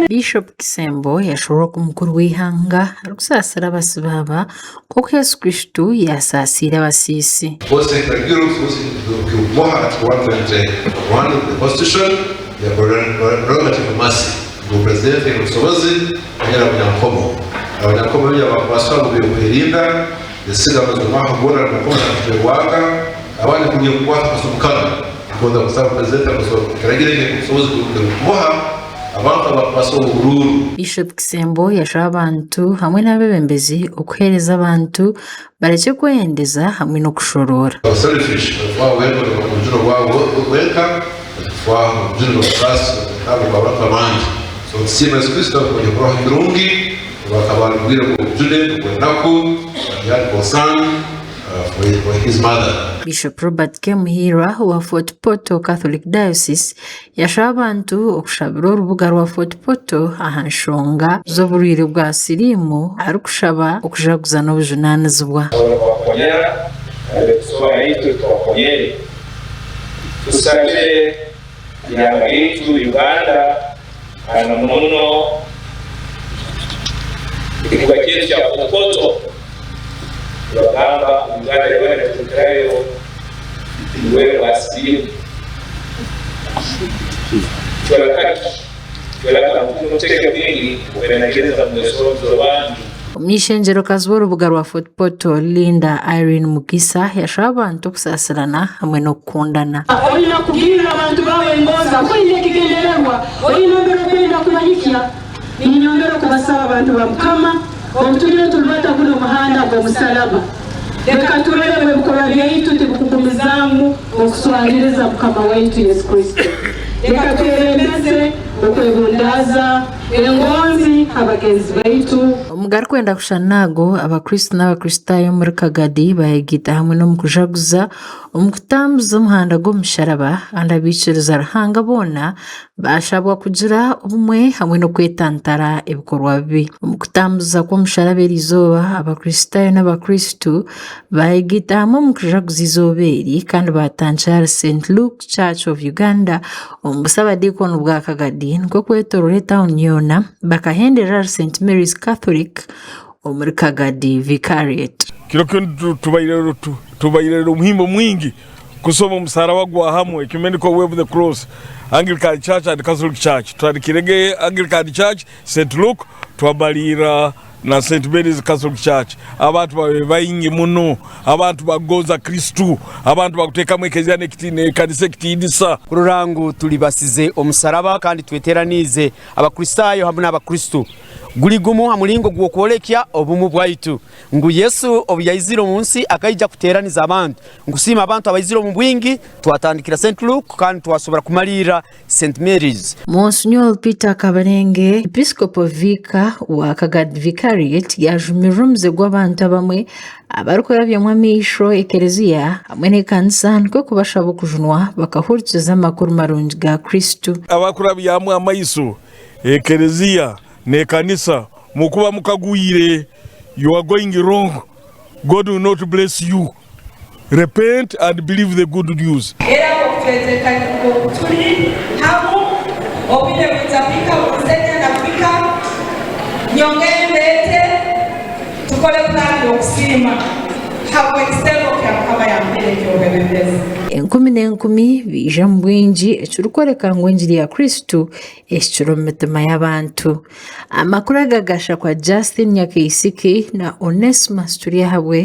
Bishop Kisembo yashobora kumukuru w'ihanga rukusasira abasibaba kuko Yesu Kristo yasasira abasisi. Bose tagira kuboha tuwatanje one of the constitution ya prerogative mercy. Ngo president y'ubusobozi yera bunyakomo. Abanyakomo y'abasaba kwirinda yasiga amazumaho bora na kona twanga abandi kugiye kubaha kasumukana. Ngoza kusaba president akasogerageje kusobozi kuboha. Bishop Kisembo yashaba abantu hamwe n'abebembezi okuhereza abantu bareke kwendeza hamwe no kushorora. For his mother. Bishop Robert Kemuhira wa Fort Portal Catholic Diocese yashaba abantu okushabira urubuga rwa Fort Portal ahanshonga z'oburwire bwa sirimu ari kushaba okujaguza n'obujunanizibwa. Tusabe yanga yetu Uganda ana muno kwa kitu cha Fort Portal Yogamba Uganda yabona tukayo wewe wasilimu twelaka muteke bingi kubenagereza mwesozo bantu. Omunishengerokazi w'orubuga rwa Fort Portal Linda Irene Mugisa yashaba abantu okusasirana hamwe n'okukundana. Olina kubwirira abantu bawe ngoza kwine kigendererwa olina mbere kwenda kumanyikya ninyombera kubasaba abantu bamukama omutulire tulubata kuno muhanda gw'omusalaba. Leka tulebe ebikolwa byaitu tikukugumizamu okuswaliriza mukama waitu Yesu Kristo. Leka twebembeze okwebundaza engonzi abagenzi baitu. Omugari kwenda kushanago abakristo n'abakristayo muri Kagadi bayegita hamwe n'omukujaguza omukutambuza omuhanda gw'omusharaba kandi abiciriza Ruhanga bona bashabwa kugira obumwe hamwe n'okwetantara ebikorwa bibi. Omukutambuza kw'omusharaba erizooba abakristayo n'abakristo bayegita hamwe omukujaguza izooba eri kandi batangira St. Luke Church of Uganda omu busabadikoni bwa Kagadi nikwo kwetorora etawuni yoona bakahenderera St. Mary's Catholic omuri Kagadi Vicariate. Kiroko tubaire umuhimbo mwingi kusoma omusaraba gwa hamwe ecumenical way of the cross Anglican Church and Catholic Church twandikirege Anglican Church St. Luke twabalira na St. Mary's Catholic Church abantu bayingi muno abantu bagoza Kristu abantu bakuteka mwekeza nekitine kanisa kitindisa kururangu tulibasize omusaraba kandi tweteranize abakristayo hamwe n'abakristu guli gumu hamulingo gwokwolekya obumu bwaitu ngu Yesu obuyayiziro munsi akayija kuteraniza abantu ngusima abantu abayiziro mu bwingi twatandikira St. Luke kandi twasobora kumalira St. Mary's. Monsignor Peter Kabarenge Episcopal Vicar wa Kagadi Vicariate yajumirumze gw'abantu abamwe abarukora by'amamisho ekereziya hamwe n'ekanisa niko kubashaba kujunwa bakahurikiza amakuru marungi ga Kristo. Abakura byamwe amayiso ekereziya ne kanisa mukuba mukaguyire you are going wrong. God will not bless you. Repent and believe the good news. Era kufezeka tuli hamu obile kutapika kuzenya na fika nyongembete tukole plani okusima hapo external kama ya mbele kyobebeza. Enkumi n'enkumi bija mu bwingi ekirukoreka ngu enjiri ya Kristo ekiro mu mitima y'abantu. Amakuru agagasha kwa Justin Nyakaisiki na Onesimus turi hamwe.